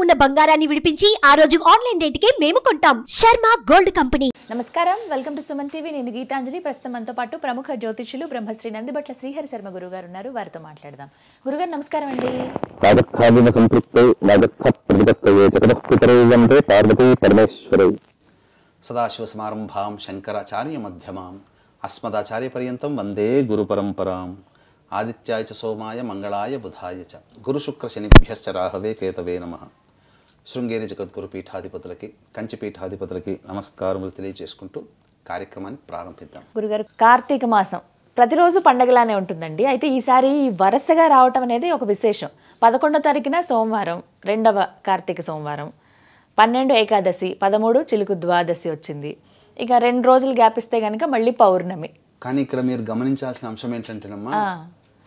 ఉన్న బంగారాన్ని విడిపించి ఆ రోజు ఆన్లైన్ రేటుకే మేము కొంటాం. Sharma gold company. నమస్కారం, వెల్కమ్ టు సుమన్ టీవీ. నేను గీతాంజలి. ప్రస్తుతం మనతో పాటు ప్రముఖ జ్యోతిష్యులు బ్రహ్మశ్రీ నందిబట్ల శ్రీహరి శర్మ గురువు గారు ఉన్నారు. వారితో మాట్లాడదాం. గురుగారు నమస్కారం అండి. పార్వతీ పరమేశ్వరై సదాశివ సమారంభాం శంకరాచార్య మధ్యమాం అస్మదాచార్య పర్యంతం వందే గురు పరంపరాం. ఆదిత్యాయ చ సోమాయ మంగళాయ బుధాయ చ గురు శుక్ర శనిభ్యశ్చ రాహవే కేతవే నమః. శృంగేరి జగద్గురు పీఠాధిపతులకి, కంచి పీఠాధిపతులకి నమస్కారములు తెలియజేసుకుంటూ కార్యక్రమాన్ని ప్రారంభిద్దాం. గురుగారు, కార్తీక మాసం ప్రతిరోజు పండగలానే ఉంటుందండి. అయితే ఈసారి వరుసగా రావటం అనేది ఒక విశేషం. 11వ తారీఖున సోమవారం, 2వ కార్తీక సోమవారం, 12 ఏకాదశి, 13 చిలుకు ద్వాదశి వచ్చింది. ఇక 2 రోజులు గ్యాప్ ఇస్తే కనుక మళ్ళీ పౌర్ణమి. కానీ ఇక్కడ మీరు గమనించాల్సిన అంశం ఏంటంటేనమ్మా,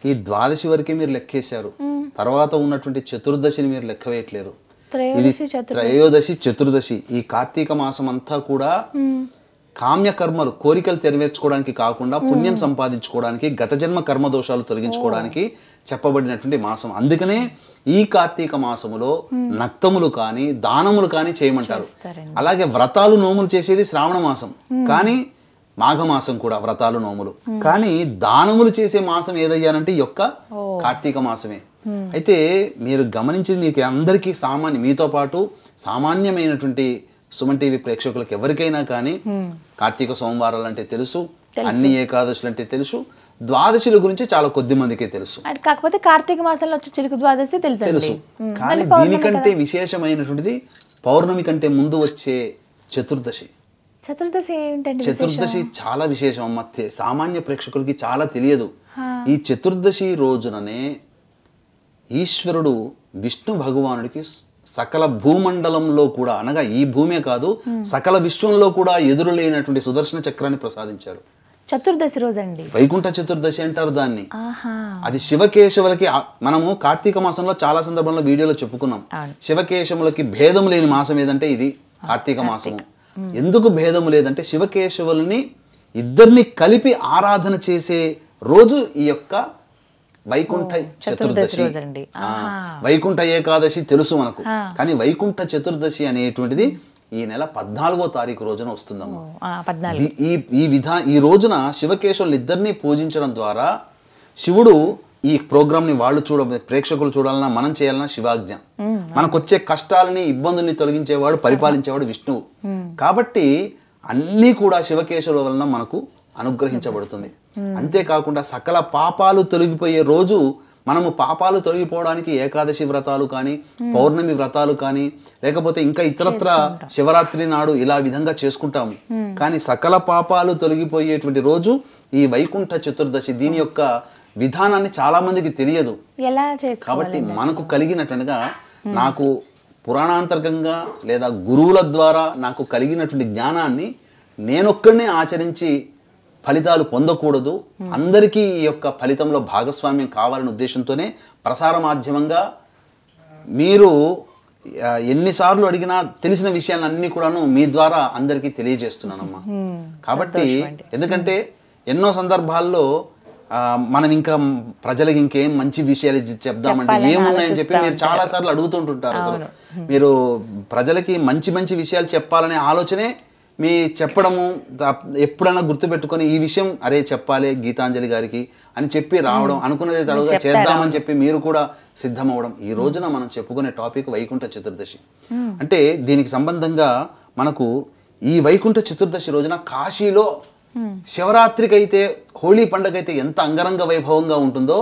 ఈ ద్వాదశి వరకే మీరు లెక్కేశారు, తర్వాత ఉన్నటువంటి చతుర్దశిని మీరు లెక్క వేయట్లేరు. ఇది త్రయోదశి చతుర్దశి. ఈ కార్తీక మాసం అంతా కూడా కామ్యకర్మలు, కోరికలు నెరవేర్చుకోవడానికి కాకుండా పుణ్యం సంపాదించుకోవడానికి, గత జన్మ కర్మ దోషాలు తొలగించుకోవడానికి చెప్పబడినటువంటి మాసం. అందుకనే ఈ కార్తీక మాసములో నక్తములు కానీ దానములు కానీ చేయమంటారు. అలాగే వ్రతాలు నోములు చేసేది శ్రావణ మాసం, కానీ మాఘమాసం కూడా వ్రతాలు నోములు. కానీ దానములు చేసే మాసం ఏదయ్యానంటే ఈ యొక్క కార్తీక మాసమే. అయితే మీరు గమనించింది, మీకు అందరికీ మీతో పాటు సామాన్యమైనటువంటి సుమన్ టీవీ ప్రేక్షకులకు ఎవరికైనా కానీ కార్తీక సోమవారాలు అంటే తెలుసు, అన్ని ఏకాదశులు అంటే తెలుసు, ద్వాదశుల గురించి చాలా కొద్ది మందికే తెలుసు. కాకపోతే కార్తీక మాసంలో వచ్చే చిలుకు ద్వాదశి తెలుసు. కానీ దీనికంటే విశేషమైనటువంటిది పౌర్ణమి కంటే ముందు వచ్చే చతుర్దశి. చతుర్దశి చాలా విశేషం అమ్మ. సామాన్య ప్రేక్షకులకి చాలా తెలియదు. ఈ చతుర్దశి రోజుననే ఈశ్వరుడు విష్ణు భగవానుడికి సకల భూమండలంలో కూడా, అనగా ఈ భూమే కాదు సకల విశ్వంలో కూడా ఎదురు లేనటువంటి సుదర్శన చక్రాన్ని ప్రసాదించాడు. చతుర్దశి రోజు అండి, వైకుంఠ చతుర్దశి అంటారు దాన్ని. అది శివకేశవులకి, మనము కార్తీక మాసంలో చాలా సందర్భంలో వీడియోలో చెప్పుకున్నాం, శివకేశవులకి భేదం లేని మాసం ఏదంటే ఇది కార్తీక మాసము. ఎందుకు భేదము లేదంటే శివకేశవులని ఇద్దరిని కలిపి ఆరాధన చేసే రోజు ఈ యొక్క వైకుంఠ చతుర్దశి. వైకుంఠ ఏకాదశి తెలుసు మనకు, కానీ వైకుంఠ చతుర్దశి అనేటువంటిది ఈ నెల 14వ తారీఖు రోజున వస్తుందమ్మా. ఈ రోజున శివకేశవులు ఇద్దరిని పూజించడం ద్వారా శివుడు ఈ ప్రోగ్రామ్ ని ప్రేక్షకులు చూడాలన్నా మనం చేయాలన్నా శివాజ్ఞ. మనకు వచ్చే కష్టాలని, ఇబ్బందుల్ని తొలగించేవాడు, పరిపాలించేవాడు విష్ణువు. కాబట్టి అన్నీ కూడా శివకేశవుల వలన మనకు అనుగ్రహించబడుతుంది. అంతేకాకుండా సకల పాపాలు తొలగిపోయే రోజు. మనము పాపాలు తొలగిపోవడానికి ఏకాదశి వ్రతాలు కానీ, పౌర్ణమి వ్రతాలు కానీ, లేకపోతే ఇంకా ఇతరత్ర శివరాత్రి నాడు ఇలా విధంగా చేసుకుంటాము. కానీ సకల పాపాలు తొలగిపోయేటువంటి రోజు ఈ వైకుంఠ చతుర్దశి. దీని యొక్క విధానాన్ని చాలా మందికి తెలియదు. కాబట్టి మనకు కలిగినట్టుగా, నాకు పురాణాంతర్గంగా లేదా గురువుల ద్వారా నాకు కలిగినటువంటి జ్ఞానాన్ని నేనొక్కడనే ఆచరించి ఫలితాలు పొందకూడదు, అందరికీ ఈ యొక్క ఫలితంలో భాగస్వామ్యం కావాలనే ఉద్దేశంతోనే ప్రసార మాధ్యమంగా మీరు ఎన్నిసార్లు అడిగినా తెలిసిన విషయాలన్నీ కూడాను మీ ద్వారా అందరికీ తెలియజేస్తున్నానమ్మా. కాబట్టి ఎందుకంటే ఎన్నో సందర్భాల్లో మనం ఇంకా ప్రజలకు ఇంకేం మంచి విషయాలు చెప్దామంటే ఏమున్నాయని చెప్పి మీరు చాలా సార్లు అడుగుతుంటుంటారు. అసలు మీరు ప్రజలకి మంచి మంచి విషయాలు చెప్పాలనే ఆలోచనే మీ చెప్పడము. ఎప్పుడైనా గుర్తుపెట్టుకొని ఈ విషయం అరే చెప్పాలి గీతాంజలి గారికి అని చెప్పి రావడం, అనుకున్నది తడుగా చేద్దామని చెప్పి మీరు కూడా సిద్ధమవడం. ఈ రోజున మనం చెప్పుకునే టాపిక్ వైకుంఠ చతుర్దశి. అంటే దీనికి సంబంధంగా మనకు ఈ వైకుంఠ చతుర్దశి రోజున కాశీలో శివరాత్రికి అయితే, హోళీ పండుగ అయితే ఎంత అంగరంగ వైభవంగా ఉంటుందో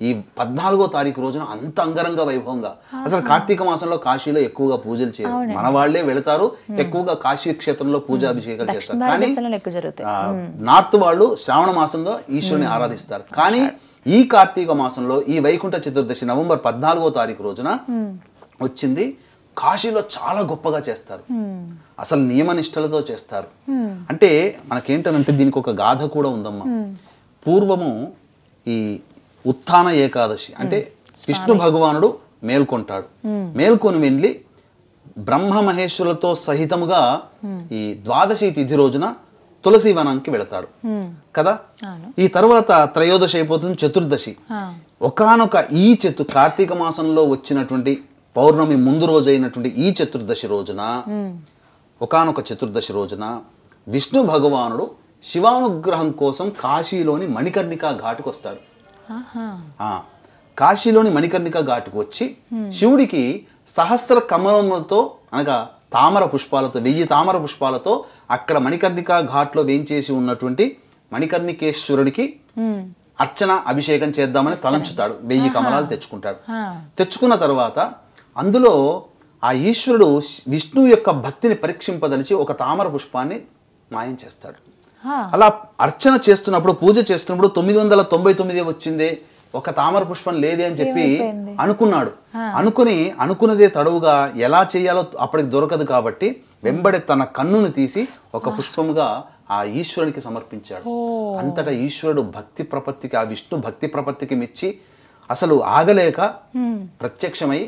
ఈ 14వ తారీఖు రోజున అంత అంగరంగ వైభవంగా. అసలు కార్తీక మాసంలో కాశీలో ఎక్కువగా పూజలు చేయరు, మన వాళ్లే వెళతారు, ఎక్కువగా కాశీ క్షేత్రంలో పూజాభిషేకాలు చేస్తారు. కానీ నార్త్ వాళ్ళు శ్రావణ మాసంలో ఈశ్వరుని ఆరాధిస్తారు. కానీ ఈ కార్తీక మాసంలో ఈ వైకుంఠ చతుర్దశి నవంబర్ 14వ తారీఖు రోజున వచ్చింది. కాశీలో చాలా గొప్పగా చేస్తారు, అసలు నియమనిష్టలతో చేస్తారు. అంటే మనకేంటనంటే దీనికి ఒక గాథ కూడా ఉందమ్మా. పూర్వము ఈ ఉత్థాన ఏకాదశి అంటే విష్ణు భగవానుడు మేల్కొంటాడు. మేల్కొని వెళ్ళి బ్రహ్మ మహేశ్వరులతో సహితముగా ఈ ద్వాదశి తిథి రోజున తులసి వనానికి వెళతాడు కదా. ఈ తర్వాత త్రయోదశి అయిపోతుంది, చతుర్దశి. ఒకానొక ఈ కార్తీక మాసంలో వచ్చినటువంటి పౌర్ణమి ముందు రోజు అయినటువంటి ఈ చతుర్దశి రోజున ఒకానొక చతుర్దశి రోజున విష్ణు భగవానుడు శివానుగ్రహం కోసం కాశీలోని మణికర్ణికా ఘాటుకు వస్తాడు. కాశీలోని మణికర్ణికా ఘాటుకు వచ్చి శివుడికి సహస్ర కమలములతో అనగా తామర పుష్పాలతో 1000 తామర పుష్పాలతో అక్కడ మణికర్ణికా ఘాట్లో వేయించేసి ఉన్నటువంటి మణికర్ణికేశ్వరుడికి అర్చన అభిషేకం చేద్దామని తలంచుతాడు. 1000 కమలాలు తెచ్చుకుంటాడు. తెచ్చుకున్న తర్వాత అందులో ఆ ఈశ్వరుడు విష్ణువు యొక్క భక్తిని పరీక్షింపదలిచి ఒక తామర పుష్పాన్ని మాయం చేస్తాడు. అలా అర్చన చేస్తున్నప్పుడు పూజ చేస్తున్నప్పుడు 999 వచ్చిందే, ఒక తామర పుష్పం లేదే అని చెప్పి అనుకున్నాడు. అనుకున్నదే తడవుగా ఎలా చేయాలో అప్పటికి దొరకదు కాబట్టి వెంబడి తన కన్నును తీసి ఒక పుష్పముగా ఆ ఈశ్వరునికి సమర్పించాడు. అంతటా ఈశ్వరుడు భక్తి ప్రపత్తికి, ఆ విష్ణు భక్తి ప్రపత్తికి మెచ్చి అసలు ఆగలేక ప్రత్యక్షమై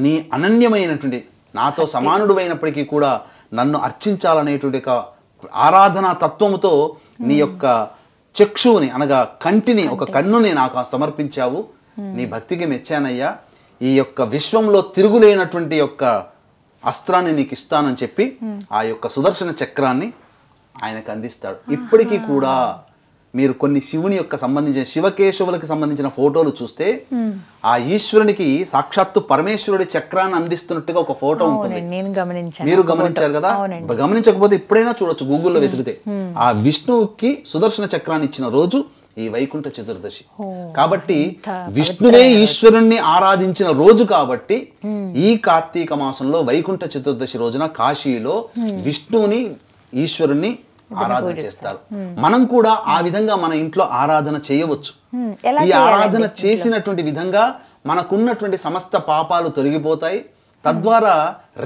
నీ అనన్యమైనటువంటి నాతో సమానుడు అయినప్పటికీ కూడా నన్ను అర్చించాలనేటువంటి ఒక ఆరాధనా తత్వముతో నీ యొక్క చక్షువుని అనగా కంటిని, ఒక కన్నుని నాకు సమర్పించావు. నీ భక్తికి మెచ్చానయ్యా, ఈ యొక్క విశ్వంలో తిరుగులేనటువంటి యొక్క అస్త్రాన్ని నీకు ఇస్తానని చెప్పి ఆ యొక్క సుదర్శన చక్రాన్ని ఆయనకు అందిస్తాడు. ఇప్పటికీ కూడా మీరు కొన్ని శివుని యొక్క సంబంధించిన శివకేశవులకు సంబంధించిన ఫోటోలు చూస్తే ఆ ఈశ్వరునికి సాక్షాత్తు పరమేశ్వరుడి చక్రాన్ని అందిస్తున్నట్టుగా ఒక ఫోటో ఉంటుంది. మీరు గమనించారు కదా? గమనించకపోతే ఇప్పుడైనా చూడొచ్చు గూగుల్లో వెతికితే. ఆ విష్ణువుకి సుదర్శన చక్రాన్ని ఇచ్చిన రోజు ఈ వైకుంఠ చతుర్దశి కాబట్టి విష్ణువే ఈశ్వరుణ్ణి ఆరాధించిన రోజు కాబట్టి ఈ కార్తీక మాసంలో వైకుంఠ చతుర్దశి రోజున కాశీలో విష్ణువుని ఈశ్వరుణ్ణి ఆరాధన చేస్తారు. మనం కూడా ఆ విధంగా మన ఇంట్లో ఆరాధన చేయవచ్చు. ఈ ఆరాధన చేసినటువంటి విధంగా మనకున్నటువంటి సమస్త పాపాలు తొలగిపోతాయి. తద్వారా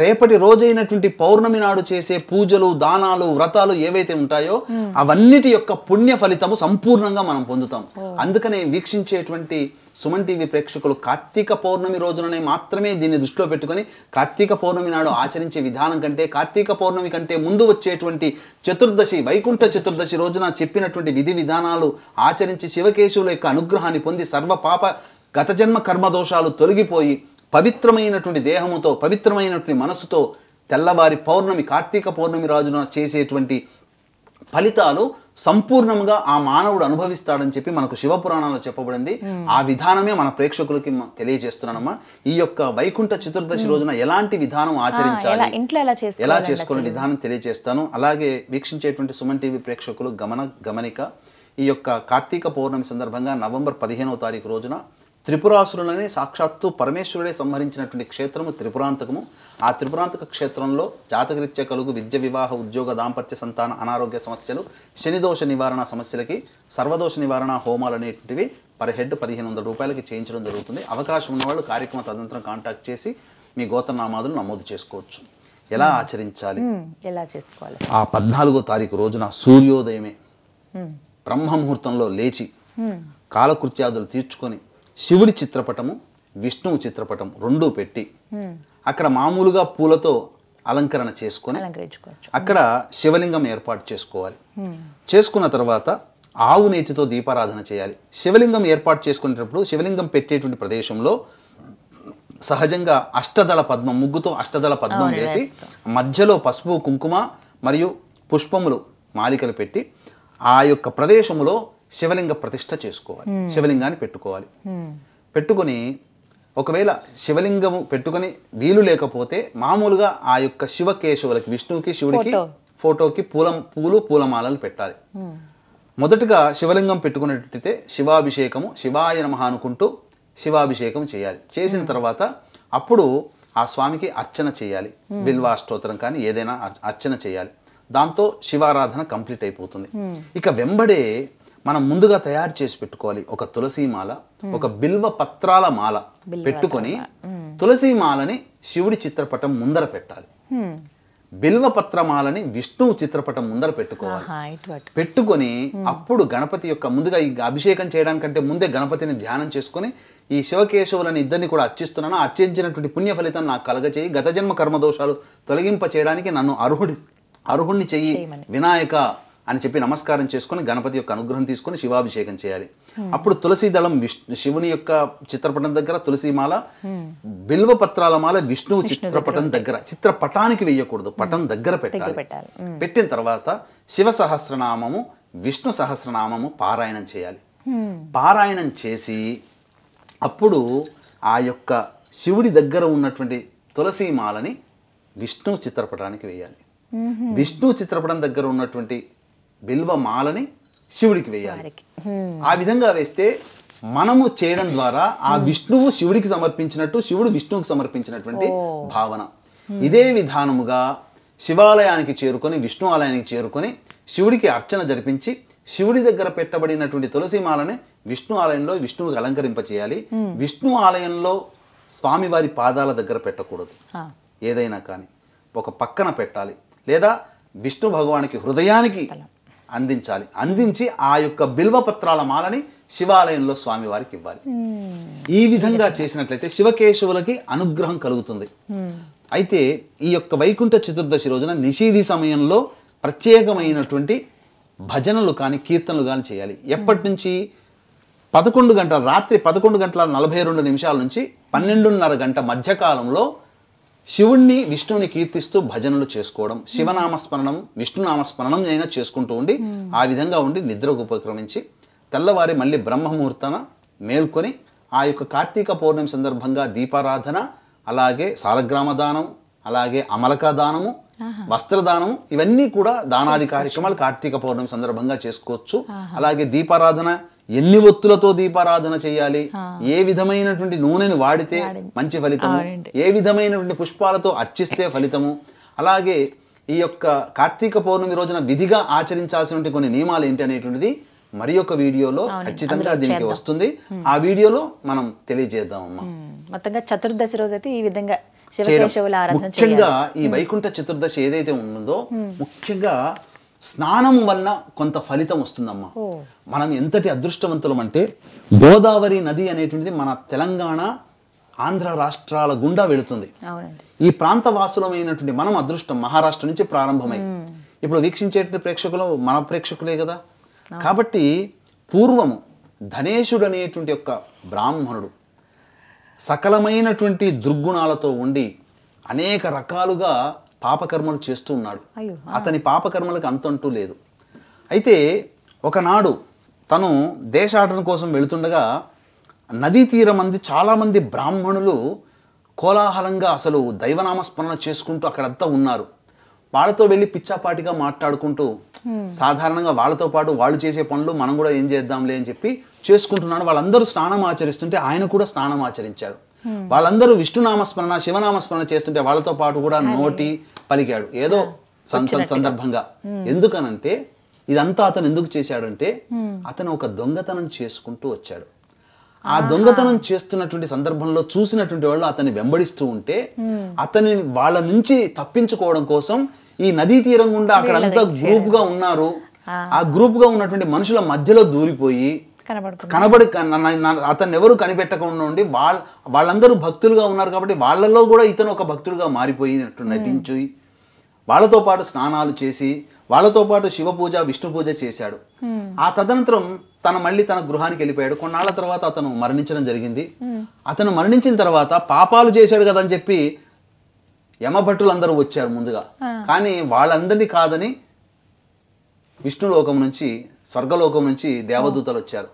రేపటి రోజైనటువంటి పౌర్ణమి నాడు చేసే పూజలు, దానాలు, వ్రతాలు ఏవైతే ఉంటాయో అవన్నిటి యొక్క పుణ్య ఫలితము సంపూర్ణంగా మనం పొందుతాం. అందుకనే వీక్షించేటువంటి సుమన్ టీవీ ప్రేక్షకులు కార్తీక పౌర్ణమి రోజుననే మాత్రమే దీన్ని దృష్టిలో పెట్టుకొని కార్తీక పౌర్ణమి నాడు ఆచరించే విధానం కంటే కార్తీక పౌర్ణమి కంటే ముందు వచ్చేటువంటి చతుర్దశి, వైకుంఠ చతుర్దశి రోజున చెప్పినటువంటి విధి విధానాలు ఆచరించి శివకేశవుల యొక్క అనుగ్రహాన్ని పొంది సర్వ పాప గత జన్మ కర్మదోషాలు తొలగిపోయి పవిత్రమైనటువంటి దేహముతో, పవిత్రమైనటువంటి మనసుతో తెల్లవారి పౌర్ణమి, కార్తీక పౌర్ణమి రోజున చేసేటువంటి ఫలితాలు సంపూర్ణంగా ఆ మానవుడు అనుభవిస్తాడని చెప్పి మనకు శివపురాణంలో చెప్పబడింది. ఆ విధానమే మన ప్రేక్షకులకి తెలియజేస్తున్నానమ్మా. ఈ యొక్క వైకుంఠ చతుర్దశి రోజున ఎలాంటి విధానం ఆచరించాలి, ఎలా చేసుకునే విధానం తెలియజేస్తాను. అలాగే వీక్షించేటువంటి సుమన్ టీవీ ప్రేక్షకులు గమనిక, ఈ యొక్క కార్తీక పౌర్ణమి సందర్భంగా నవంబర్ 15వ తారీఖు రోజున త్రిపురాసురులని సాక్షాత్తు పరమేశ్వరుడే సంహరించినటువంటి క్షేత్రము త్రిపురాంతకము. ఆ త్రిపురాంతక క్షేత్రంలో జాతకరీత్యా కలుగు విద్య, వివాహ, ఉద్యోగ, దాంపత్య, సంతాన, అనారోగ్య సమస్యలు, శనిదోష నివారణ సమస్యలకి సర్వదోష నివారణ హోమాలు అనేటువంటివి పర్ హెడ్ 1500 రూపాయలకి చేయించడం జరుగుతుంది. అవకాశం ఉన్నవాళ్ళు కార్యక్రమ తదనంతరం కాంటాక్ట్ చేసి మీ గోత్రనామాదులు నమోదు చేసుకోవచ్చు. ఎలా ఆచరించాలి, ఎలా చేసుకోవాలి? ఆ 14వ తారీఖు రోజున సూర్యోదయమే బ్రహ్మముహూర్తంలో లేచి కాలకృత్యాదులు తీర్చుకొని శివుడి చిత్రపటము, విష్ణువు చిత్రపటం రెండూ పెట్టి అక్కడ మామూలుగా పూలతో అలంకరణ చేసుకొని అక్కడ శివలింగం ఏర్పాటు చేసుకోవాలి. చేసుకున్న తర్వాత ఆవు నేతితో దీపారాధన చేయాలి. శివలింగం ఏర్పాటు చేసుకునేటప్పుడు శివలింగం పెట్టేటువంటి ప్రదేశంలో సహజంగా అష్టదళ పద్మం, ముగ్గుతో అష్టదళ పద్మం వేసి మధ్యలో పసుపు, కుంకుమ మరియు పుష్పములు మాలికలు పెట్టి ఆ యొక్క ప్రదేశంలో శివలింగ ప్రతిష్ఠ చేసుకోవాలి. శివలింగాన్ని పెట్టుకోవాలి. పెట్టుకొని ఒకవేళ శివలింగము పెట్టుకొని వీలు లేకపోతే మామూలుగా ఆ యొక్క శివకేశవులకి, విష్ణువుకి, శివుడికి ఫోటోకి పూలు, పూలమాలలు పెట్టాలి. మొదటగా శివలింగం పెట్టుకునేటట్టయితే శివాభిషేకము, శివాయ నమః అనుకుంటూ శివాభిషేకం చేయాలి. చేసిన తర్వాత అప్పుడు ఆ స్వామికి అర్చన చేయాలి. బిల్వాష్టోత్తరం కానీ ఏదైనా అర్చన చేయాలి. దాంతో శివారాధన కంప్లీట్ అయిపోతుంది. ఇక వెంబడే మనం ముందుగా తయారు చేసి పెట్టుకోవాలి ఒక తులసి మాల, ఒక బిల్వ పత్రాల మాల పెట్టుకొని తులసి మాలని శివుడి చిత్రపటం ముందర పెట్టాలి. బిల్వ పత్రమాలని విష్ణువు చిత్రపటం ముందర పెట్టుకోవాలి. పెట్టుకొని అప్పుడు గణపతి యొక్క ముందుగా ఈ అభిషేకం చేయడానికంటే ముందే గణపతిని ధ్యానం చేసుకొని ఈ శివకేశవులని ఇద్దరిని కూడా అర్చిస్తున్నాను, అర్చించినటువంటి పుణ్య ఫలితం నాకు కలగచేయి, గత జన్మ కర్మదోషాలు తొలగింప చేయడానికి నన్ను అర్హుణ్ణి చెయ్యి వినాయక అని చెప్పి నమస్కారం చేసుకొని గణపతి యొక్క అనుగ్రహం తీసుకొని శివాభిషేకం చేయాలి. అప్పుడు తులసి దళం శివుని యొక్క చిత్రపటం దగ్గర తులసిమాల, బిల్వ పత్రాల మాల విష్ణువు చిత్రపటం దగ్గర, చిత్రపటానికి వేయకూడదు, పటం దగ్గర పెట్టాలి. పెట్టిన తర్వాత శివ సహస్రనామము, విష్ణు సహస్రనామము పారాయణం చేయాలి. పారాయణం చేసి అప్పుడు ఆ యొక్క శివుడి దగ్గర ఉన్నటువంటి తులసిమాలని విష్ణు చిత్రపటానికి వేయాలి. విష్ణు చిత్రపటం దగ్గర ఉన్నటువంటి బిల్వ మాలని శివుడికి వేయాలి. ఆ విధంగా వేస్తే మనము చేయడం ద్వారా ఆ విష్ణువు శివుడికి సమర్పించినట్టు, శివుడు విష్ణువుకి సమర్పించినటువంటి భావన. ఇదే విధానముగా శివాలయానికి చేరుకొని, విష్ణు ఆలయానికి చేరుకొని శివుడికి అర్చన జరిపించి శివుడి దగ్గర పెట్టబడినటువంటి తులసిమాలని విష్ణు ఆలయంలో విష్ణువుకి అలంకరింపచేయాలి. విష్ణు ఆలయంలో స్వామివారి పాదాల దగ్గర పెట్టకూడదు, ఏదైనా కానీ ఒక పక్కన పెట్టాలి, లేదా విష్ణు భగవానికి హృదయానికి అందించాలి. అందించి ఆ యొక్క బిల్వపత్రాల మాలని శివాలయంలో స్వామివారికి ఇవ్వాలి. ఈ విధంగా చేసినట్లయితే శివకేశవులకి అనుగ్రహం కలుగుతుంది. అయితే ఈ యొక్క వైకుంఠ చతుర్దశి రోజున నిషీధి సమయంలో ప్రత్యేకమైనటువంటి భజనలు కానీ కీర్తనలు కానీ చేయాలి. ఎప్పటి నుంచి? 11 గంటల రాత్రి 11:42 నుంచి 12:30 గంట మధ్యకాలంలో శివుణ్ణి విష్ణువుని కీర్తిస్తూ భజనలు చేసుకోవడం, శివనామస్మరణం విష్ణునామస్మరణం అయినా చేసుకుంటూ ఉండి ఆ విధంగా ఉండి నిద్రకు ఉపక్రమించి తెల్లవారి మళ్ళీ బ్రహ్మముహూర్తన మేల్కొని ఆ యొక్క కార్తీక పౌర్ణమి సందర్భంగా దీపారాధన, అలాగే సాలగ్రామ దానం, అలాగే అమలక దానము, వస్త్రదానము, ఇవన్నీ కూడా దానాది కార్యక్రమాలు కార్తీక పౌర్ణమి సందర్భంగా చేసుకోవచ్చు. అలాగే దీపారాధన ఎన్ని ఒత్తులతో దీపారాధన చేయాలి, ఏ విధమైనటువంటి నూనెని వాడితే మంచి ఫలితము, ఏ విధమైనటువంటి పుష్పాలతో అర్చిస్తే ఫలితము, అలాగే ఈ యొక్క కార్తీక పౌర్ణమి రోజున విధిగా ఆచరించాల్సినటువంటి కొన్ని నియమాలు ఏంటి అనేటువంటిది మరి ఒక వీడియోలో ఖచ్చితంగా దీనికి వస్తుంది. ఆ వీడియోలో మనం తెలియజేద్దామమ్మా. మొత్తంగా చతుర్దశి రోజు అయితే ఈ విధంగా ముఖ్యంగా ఈ వైకుంఠ చతుర్దశి ఏదైతే ఉందో ముఖ్యంగా స్నానం వలన కొంత ఫలితం వస్తుందమ్మా. మనం ఎంతటి అదృష్టవంతులం అంటే గోదావరి నది అనేటువంటిది మన తెలంగాణ ఆంధ్ర రాష్ట్రాల గుండా వెళుతుంది. ఈ ప్రాంత వాసులమైనటువంటి మనం అదృష్టం మహారాష్ట్ర నుంచి ప్రారంభమై ఇప్పుడు వీక్షించేటువంటి ప్రేక్షకులు మన ప్రేక్షకులే కదా. కాబట్టి పూర్వము ధనేశుడు అనేటువంటి యొక్క బ్రాహ్మణుడు సకలమైనటువంటి దుర్గుణాలతో ఉండి అనేక రకాలుగా పాపకర్మలు చేస్తూ ఉన్నాడు. అతని పాపకర్మలకు అంతంటూ లేదు. అయితే ఒకనాడు తను దేశాటన కోసం వెళుతుండగా నదీ తీరం మంది చాలామంది బ్రాహ్మణులు కోలాహలంగా అసలు దైవనామస్మరణ చేసుకుంటూ అక్కడంతా ఉన్నారు. వాళ్ళతో వెళ్ళి పిచ్చాపాటిగా మాట్లాడుకుంటూ సాధారణంగా వాళ్ళతో పాటు వాళ్ళు చేసే పనులు మనం కూడా ఏం చేద్దాంలే అని చెప్పి చేసుకుంటున్నాడు. వాళ్ళందరూ స్నానం ఆచరిస్తుంటే ఆయన కూడా స్నానం ఆచరించాడు. వాళ్ళందరూ విష్ణునామస్మరణ శివనామస్మరణ చేస్తుంటే వాళ్ళతో పాటు కూడా నోటి పలికాడు ఏదో సందర్భంగా. ఎందుకనంటే ఇదంతా అతను ఎందుకు చేశాడంటే అతను ఒక దొంగతనం చేసుకుంటూ వచ్చాడు. ఆ దొంగతనం చేస్తున్నటువంటి సందర్భంలో చూసినటువంటి వాళ్ళు అతన్ని వెంబడిస్తూ ఉంటే అతని వాళ్ళ నుంచి తప్పించుకోవడం కోసం ఈ నదీ తీరం గుండా అక్కడంతా గ్రూప్ గా ఉన్నారు. ఆ గ్రూప్ గా ఉన్నటువంటి మనుషుల మధ్యలో దూరిపోయి కనబడి అతన్ని ఎవరు కనిపెట్టకుండా ఉండి వాళ్ళందరూ భక్తులుగా ఉన్నారు కాబట్టి వాళ్ళలో కూడా ఇతను ఒక భక్తుడుగా మారిపోయినట్టు నటించి వాళ్ళతో పాటు స్నానాలు చేసి వాళ్ళతో పాటు శివ పూజ విష్ణు పూజ చేశాడు. ఆ తదనంతరం మళ్ళీ తన గృహానికి వెళ్ళిపోయాడు. కొన్నాళ్ల తర్వాత అతను మరణించడం జరిగింది. అతను మరణించిన తర్వాత పాపాలు చేశాడు కదని చెప్పి యమభట్టులందరూ వచ్చారు ముందుగా. కానీ వాళ్ళందరినీ కాదని విష్ణులోకం నుంచి స్వర్గలోకం నుంచి దేవదూతలు వచ్చారు.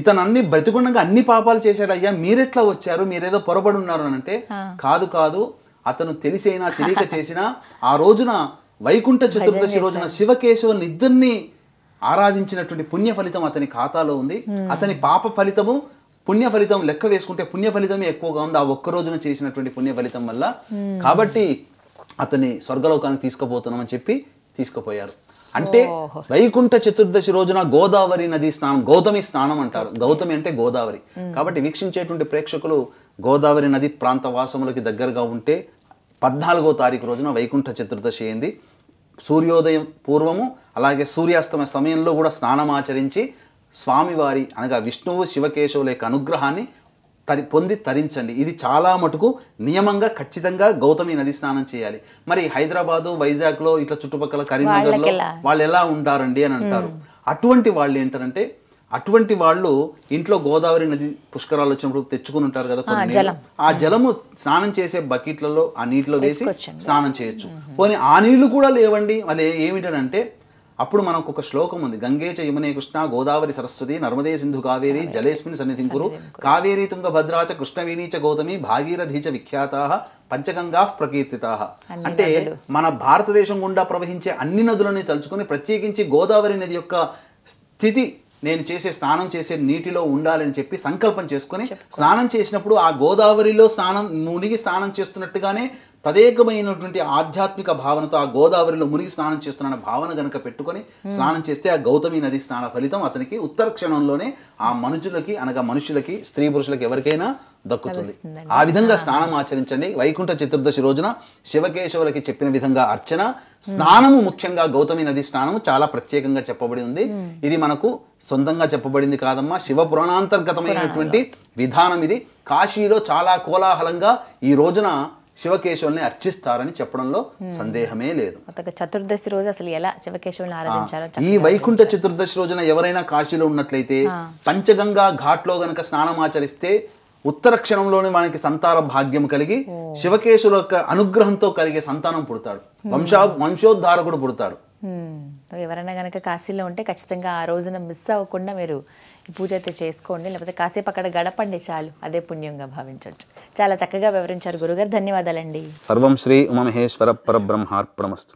ఇతను అన్ని బ్రతికుండగా అన్ని పాపాలు చేశాడు. అయ్యా మీరెట్లా వచ్చారు, మీరేదో పొరపడి ఉన్నారు అని అంటే కాదు అతను తెలిసైనా తెలియక చేసినా ఆ రోజున వైకుంఠ చతుర్దశి రోజున శివకేశవుని ఇద్దరిని ఆరాధించినటువంటి పుణ్య ఫలితం అతని ఖాతాలో ఉంది. అతని పాప ఫలితము పుణ్య ఫలితం లెక్క వేసుకుంటే పుణ్య ఫలితమే ఎక్కువగా ఉంది ఆ ఒక్క రోజున చేసినటువంటి పుణ్య ఫలితం వల్ల. కాబట్టి అతని స్వర్గలోకానికి తీసుకుపోతున్నామని చెప్పి తీసుకుపోయారు. అంటే వైకుంఠ చతుర్దశి రోజున గోదావరి నది స్నానం, గౌతమి స్నానం అంటారు. గౌతమి అంటే గోదావరి. కాబట్టి వీక్షించేటువంటి ప్రేక్షకులు గోదావరి నది ప్రాంత వాసములకి దగ్గరగా ఉంటే 14వ తారీఖు రోజున వైకుంఠ చతుర్దశి అయింది. సూర్యోదయం పూర్వము అలాగే సూర్యాస్తమయ సమయంలో కూడా స్నానం ఆచరించి స్వామివారి అనగా విష్ణువు శివకేశవుల యొక్క అనుగ్రహాన్ని పొంది తరించండి. ఇది చాలా మటుకు నియమంగా ఖచ్చితంగా గౌతమి నది స్నానం చేయాలి. మరి హైదరాబాదు, వైజాగ్లో ఇట్లా చుట్టుపక్కల కరీంనగర్లో వాళ్ళు ఎలా ఉంటారండి అని అంటారు. అటువంటి వాళ్ళు ఏంటంటే అటువంటి వాళ్ళు ఇంట్లో గోదావరి నది పుష్కరాలు వచ్చినప్పుడు తెచ్చుకుని ఉంటారు కదా కొన్ని, ఆ జలము స్నానం చేసే బకెట్లలో ఆ నీటిలో వేసి స్నానం చేయొచ్చు. పోనీ ఆ నీళ్లు కూడా లేవండి, వాళ్ళు ఏమిటంటే అప్పుడు మనకు ఒక శ్లోకం ఉంది, గంగే చ యమునే కృష్ణ గోదావరి సరస్వతి నర్మదే సింధు కావేరి జలేస్మిన్ సన్నిధిం కురు కావేరీ తుంగ భద్రా చ కృష్ణవేణీ చ గౌతమి భాగీరథీ చ విఖ్యాతాః పంచగంగా ప్రకీర్తితాః. అంటే మన భారతదేశం గుండా ప్రవహించే అన్ని నదులని తలుచుకొని ప్రత్యేకించి గోదావరి నది యొక్క స్థితి నేను స్నానం చేసే నీటిలో ఉండాలని చెప్పి సంకల్పం చేసుకొని స్నానం చేసినప్పుడు ఆ గోదావరిలో మునిగి స్నానం చేస్తున్నట్టుగానే తదేకమైనటువంటి ఆధ్యాత్మిక భావనతో ఆ గోదావరిలో మునిగి స్నానం చేస్తున్న భావన గనుక పెట్టుకొని స్నానం చేస్తే ఆ గౌతమి నది స్నాన ఫలితం అతనికి ఉత్తర క్షణంలోనే ఆ మనుషులకి అనగా మనుషులకి స్త్రీ పురుషులకి ఎవరికైనా దక్కుతుంది. ఆ విధంగా స్నానం ఆచరించండి. వైకుంఠ చతుర్దశి రోజున శివకేశవులకి చెప్పిన విధంగా అర్చన, స్నానము ముఖ్యంగా గౌతమి నది స్నానము చాలా ప్రత్యేకంగా చెప్పబడి ఉంది. ఇది మనకు సొంతంగా చెప్పబడింది కాదమ్మా, శివ పురాణాంతర్గతమైనటువంటి విధానం ఇది. కాశీలో చాలా కోలాహలంగా ఈ రోజున శివకేశవుల్ని అర్చిస్తారని చెప్పడంలో సందేహమే లేదు. చతుర్దశి రోజు అసలు ఎలా శివకేశవుల్ని ఆరాధించాలో ఈ వైకుంఠ చతుర్దశి రోజున ఎవరైనా కాశీలో ఉన్నట్లయితే పంచగంగా ఘాట్లో గనక స్నానం ఆచరిస్తే ఉత్తర క్షణంలోనే మనకి సంతాన భాగ్యం కలిగి శివకేశవుల యొక్క అనుగ్రహంతో కలిగే సంతానం పుడతాడు, వంశోద్ధారకుడు పుడతాడు. ఎవరైనా కనుక కాశీలో ఉంటే ఖచ్చితంగా ఆ రోజున మిస్ అవ్వకుండా మీరు ఈ పూజ అయితే చేసుకోండి, లేకపోతే కాసేపు అక్కడ గడపండి చాలు, అదే పుణ్యంగా భావించవచ్చు. చాలా చక్కగా వివరించారు గురుగారు, ధన్యవాదాలండి. సర్వం శ్రీ ఉమామహేశ్వర పరబ్రహ్మార్పణమస్తు.